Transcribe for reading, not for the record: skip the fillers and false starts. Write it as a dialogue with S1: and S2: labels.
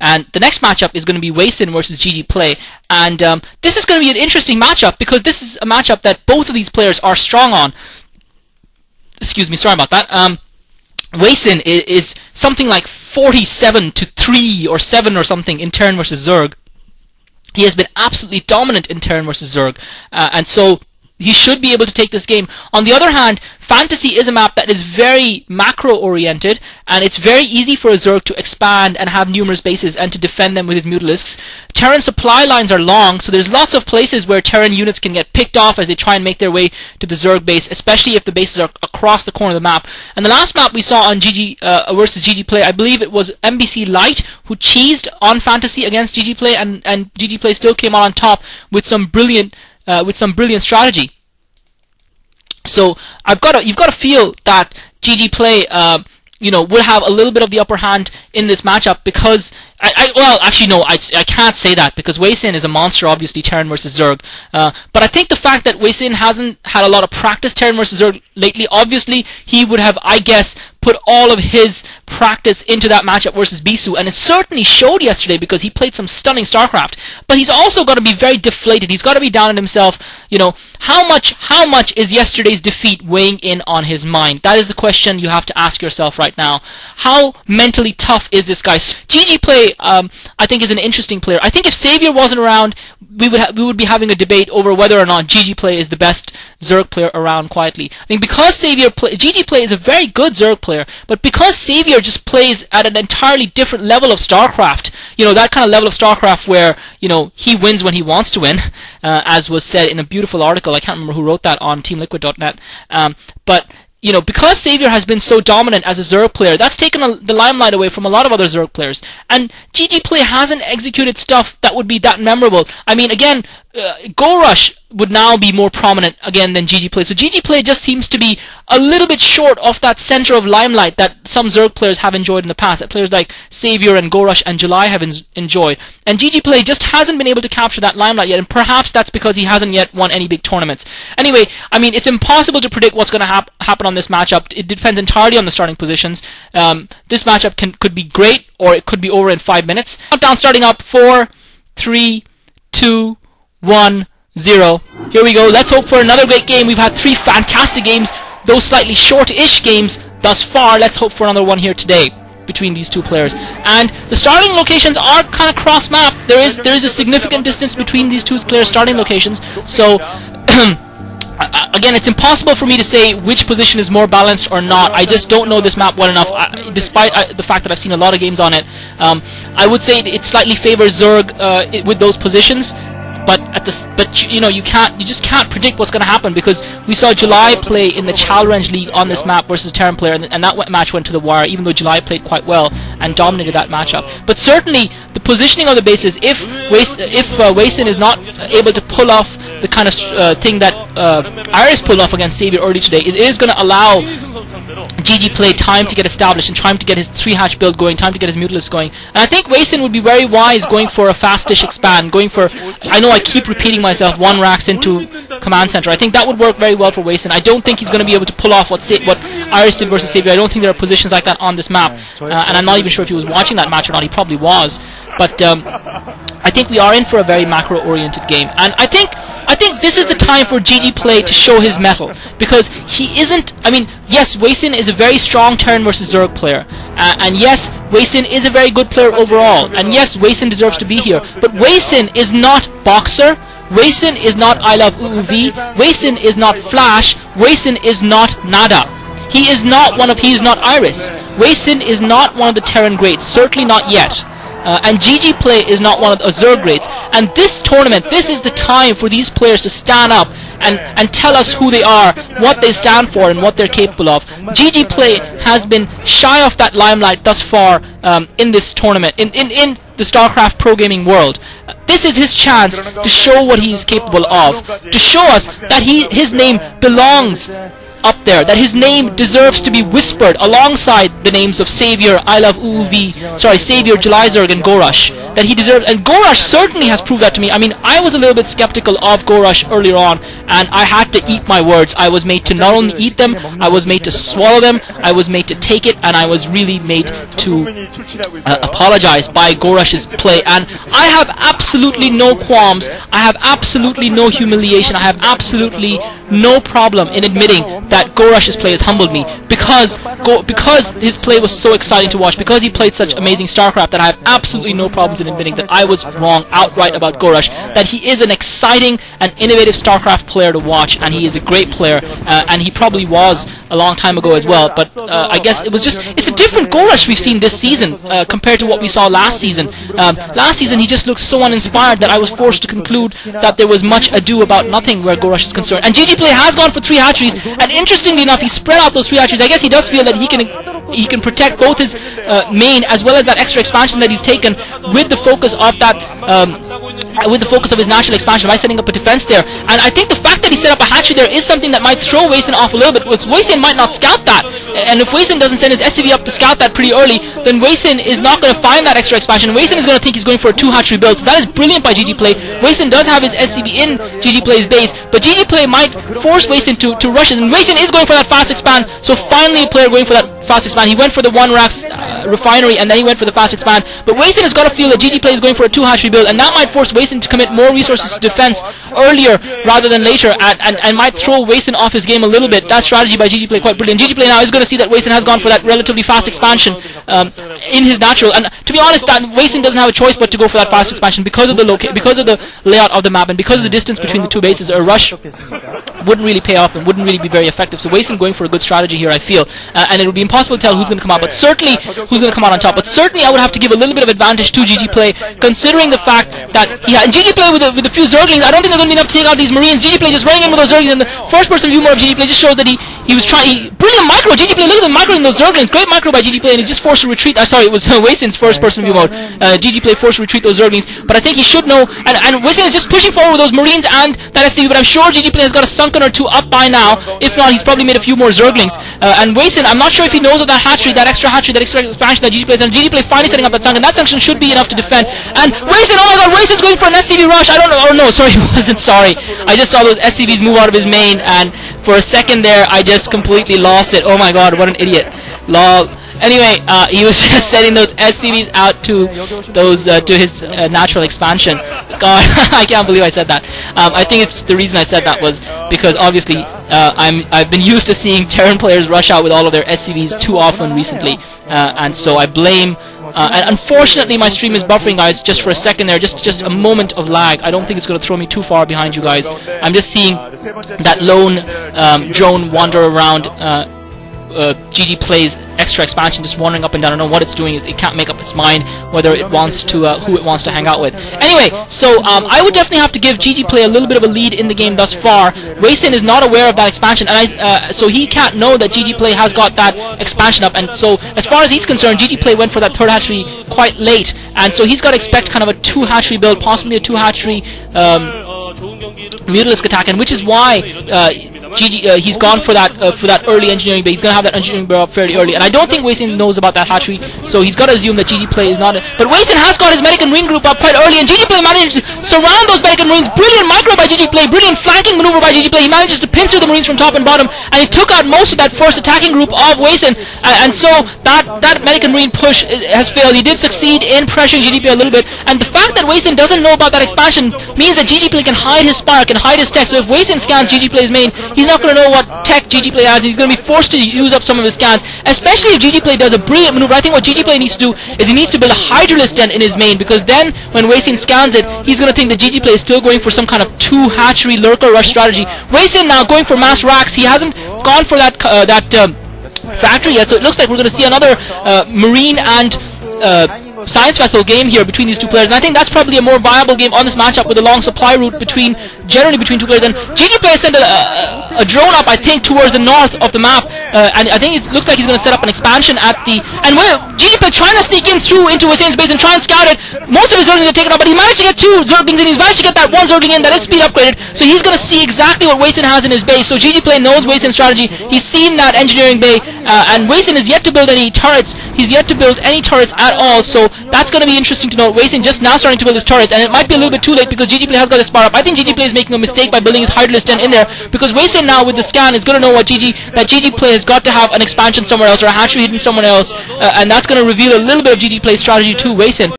S1: And the next matchup is going to be Hwaisn versus GGplay. And this is going to be an interesting matchup because this is a matchup that both of these players are strong on. Excuse me, sorry about that. Hwaisn is something like 47-3 or 7 or something in Terran versus Zerg. He has been absolutely dominant in Terran versus Zerg, and so he should be able to take this game. On the other hand, Fantasy is a map that is very macro-oriented, and it's very easy for a Zerg to expand and have numerous bases and to defend them with his Mutalisks. Terran supply lines are long, so there's lots of places where Terran units can get picked off as they try and make their way to the Zerg base, especially if the bases are across the corner of the map. And the last map we saw on GG versus GGplay, I believe it was MBC Light who cheesed on Fantasy against GGplay, and GGplay still came out on top with some brilliant strategy. So you've got to feel that GGplay will have a little bit of the upper hand in this matchup because I can't say that because Hwaisn is a monster, obviously, Terran versus Zerg. But I think the fact that Hwaisn hasn't had a lot of practice Terran versus Zerg lately, obviously he would have, I guess, put all of his practice into that matchup versus Bisu, and it certainly showed yesterday because he played some stunning Starcraft. But he's also got to be very deflated. He's got to be down on himself. How much is yesterday's defeat weighing in on his mind? That is the question you have to ask yourself right now. How mentally tough is this guy? GGplay, I think, is an interesting player. I think if Savior wasn't around, we would be having a debate over whether or not GGplay is the best Zerg player around quietly. I think because GGplay is a very good Zerg player, but because Savior just plays at an entirely different level of StarCraft, that kind of level of StarCraft where, he wins when he wants to win, as was said in a beautiful article. I can't remember who wrote that on teamliquid.net. But because Savior has been so dominant as a Zerg player, that's taken the limelight away from a lot of other Zerg players. And GGplay hasn't executed stuff that would be that memorable. I mean, again, Go Rush would now be more prominent again than GGplay. So GGplay just seems to be a little bit short of that center of limelight that some Zerg players have enjoyed in the past, that players like Savior and Go Rush and July have enjoyed. And GGplay just hasn't been able to capture that limelight yet, and perhaps that's because he hasn't yet won any big tournaments. Anyway, I mean, it's impossible to predict what's going to happen on this matchup. It depends entirely on the starting positions. This matchup could be great, or it could be over in 5 minutes. Countdown starting up. 4, 3, 2, 1, 0. Here we go. Let's hope for another great game. We've had 3 fantastic games, though slightly short-ish games thus far. Let's hope for another one here today between these two players. And the starting locations are kind of cross-map. There is a significant distance between these two players' starting locations. So again, it's impossible for me to say which position is more balanced or not. I just don't know this map well enough, despite the fact that I've seen a lot of games on it. I would say it slightly favors Zerg with those positions. But you just can't predict what's going to happen, because we saw July play in the Challenge League on this map versus a Terran player, and that match went to the wire, even though July played quite well and dominated that matchup. But certainly the positioning of the bases, if Hwaisn is not able to pull off the kind of thing that Iris pulled off against Savior early today, it is going to allow GGplay time to get established and time to get his 3-hatch build going, time to get his Mutalisks going. And I think Hwaisn would be very wise going for a fastish expand, going for, I know I keep repeating myself, 1 racks into Command Center. I think that would work very well for Hwaisn. I don't think he's going to be able to pull off what Iris did versus Savior. I don't think there are positions like that on this map. And I'm not even sure if he was watching that match or not. He probably was. But I think we are in for a very macro-oriented game. And I think this is the time for GGplay to show his mettle, because he isn't, I mean, yes, Hwaisn is a very strong Terran versus Zerg player, and yes, Hwaisn is a very good player overall, and yes, Hwaisn deserves to be here, but Hwaisn is not Boxer, Hwaisn is not I Love UUV, Hwaisn is not Flash, Hwaisn is not Nada. He is not Iris. Hwaisn is not one of the Terran greats, certainly not yet. And GGplay is not one of the Zerg greats. And this tournament, this is the time for these players to stand up and tell us who they are, what they stand for, and what they're capable of. GGplay has been shy of that limelight thus far in this tournament, in the StarCraft pro gaming world. This is his chance to show what he is capable of, to show us that his name belongs up there, that his name deserves to be whispered alongside the names of Savior, I Love UUV, Savior, July Zerg, and Go Rush. that he deserves, and Gorush certainly has proved that to me. I mean, I was a little bit skeptical of Gorush earlier on, and I had to eat my words. I was made to not only eat them, I was made to swallow them, I was made to take it, and I was really made to apologize by Gorush's play. And I have absolutely no qualms, I have absolutely no humiliation, I have absolutely no problem in admitting that Gorush's play has humbled me, because his play was so exciting to watch, because he played such amazing StarCraft, that I have absolutely no problems in admitting that I was wrong outright about Gorush, that he is an exciting and innovative StarCraft player to watch, and he is a great player, and he probably was a long time ago as well, but I guess it's a different Gorush we've seen this season compared to what we saw last season. Last season he just looked so uninspired that I was forced to conclude that there was much ado about nothing where Gorush is concerned. And GGplay has gone for 3 hatcheries, and interestingly enough, he spread out those 3 hatcheries. I guess he does feel that he can protect both his main as well as that extra expansion that he's taken with the focus of that his natural expansion by setting up a defense there. And I think the fact that he set up a hatchery there is something that might throw Hwaisn off a little bit. Hwaisn might not scout that, and if Hwaisn doesn't send his SCV up to scout that pretty early, then Hwaisn is not going to find that extra expansion. Hwaisn is going to think he's going for a 2 hatchery build, so that is brilliant by GGplay. Hwaisn does have his SCV in GGplay's base, but GGplay might force Hwaisn to rush it, and Hwaisn is going for that fast expand, so finally a player going for that fast expand. He went for the 1 racks refinery, and then he went for the fast expand, but Hwaisn has got to feel that GGplay is going for a 2 hatchery build, and that might force Hwaisn to commit more resources to defense earlier rather than later, and might throw Hwaisn off his game a little bit. That strategy by GGplay quite brilliant. GGplay now is going to see that Hwaisn has gone for that relatively fast expansion in his natural, and to be honest, that Hwaisn doesn't have a choice but to go for that fast expansion because of the layout of the map, and because of the distance between the 2 bases. A rush wouldn't really pay off and wouldn't really be very effective, so Hwaisn going for a good strategy here, I feel, and it would be impossible to tell who's going to come out, but certainly who's going to come out on top. But certainly I would have to give a little bit of advantage to GGplay, considering the fact that and GGplay with a few Zerglings, I don't think they're going to be enough to take out these Marines. GGplay just running in with those Zerglings, and the first person view more of GGplay just shows that he was trying. Brilliant micro, GGplay, look at the micro in those Zerglings, great micro by GGplay, and he's just forced to retreat. Sorry, it was Hwaisn's first person view mode. GGplay forced to retreat those Zerglings, but I think he should know, and Hwaisn is just pushing forward with those Marines and that SCV, but I'm sure GGplay has got a sunken or 2 up by now. If not, he's probably made a few more Zerglings, and Hwaisn, I'm not sure if he knows of that hatchery, that extra expansion that GGplay has, and GGplay finally setting up that sunken. That sunken should be enough to defend, and Hwaisn, oh my god, Hwaisn's going for an SCV rush. I don't know, oh no, sorry, he wasn't, sorry. I just saw those SCVs move out of his main, and for a second there, I just completely lost it. Oh my god, what an idiot. Lol. Anyway, he was just sending those SCVs out to those to his natural expansion. God, I can't believe I said that. I think it's the reason I said that was because obviously I've been used to seeing Terran players rush out with all of their SCVs too often recently, and so I blame. And unfortunately, my stream is buffering, guys. Just for a second there, just a moment of lag. I don't think it's going to throw me too far behind you guys. I'm just seeing that lone drone wander around GGplay's extra expansion, just wandering up and down. I don't know what it's doing. It can't make up its mind whether it wants to who it wants to hang out with. Anyway, so I would definitely have to give GGplay a little bit of a lead in the game thus far. Hwaisn is not aware of that expansion, and so he can't know that GGplay has got that expansion up. And so, as far as he's concerned, GGplay went for that 3rd hatchery quite late, and so he's got to expect kind of a 2 hatchery build, possibly a 2 hatchery Mutalisk attack, and which is why he's gone for that early engineering bay. He's going to have that engineering bay up fairly early, and I don't think Hwaisn knows about that hatchery, so he's got to assume that GGplay is not. But Hwaisn has got his Medic and Marine group up quite early, and GGplay managed to surround those Medic and Marines. Brilliant micro by GGplay, brilliant flanking maneuver by GGplay. He manages to pincer the Marines from top and bottom, and he took out most of that first attacking group of Hwaisn, and so that Medic and Marine push has failed. He did succeed in pressuring GGplay a little bit, and the fact that Hwaisn doesn't know about that expansion means that GGplay can hide his spark and hide his tech. So if Hwaisn scans GGplay's main, he's not going to know what tech GGplay has, and he's going to be forced to use up some of his scans, especially if GGplay does a brilliant maneuver. I think what GGplay needs to do is he needs to build a Hydralisk den in his main, because then when Hwaisn scans it, he's going to think that GGplay is still going for some kind of 2 hatchery lurker rush strategy. Hwaisn now going for mass racks. He hasn't gone for that factory yet, so it looks like we're going to see another Marine and science vessel game here between these 2 players, and I think that's probably a more viable game on this matchup with a long supply route generally between 2 players. And GGplay sent a drone up, I think, towards the north of the map, and I think it looks like he's going to set up an expansion at the... And GGplay trying to sneak into Hwaisn's base and try and scout it. Most of his Zerglings are taken out, but he managed to get 2 Zerglings in. He's managed to get that 1 Zergling in that is speed upgraded, so he's going to see exactly what Hwaisn has in his base. So GGplay knows Hwaisn's strategy. He's seen that engineering bay, and Hwaisn is yet to build any turrets. He's yet to build any turrets at all, so that's going to be interesting to note. Hwaisn just now starting to build his turrets, and it might be a little bit too late because GGplay has got his spar up. I think GGplay is making a mistake by building his Hydralisk Den in there, because Hwaisn now with the scan is going to know what GGplay has got to have an expansion somewhere else or a hatchery hidden somewhere else, and that's going to reveal a little bit of GGplay's strategy to Hwaisn.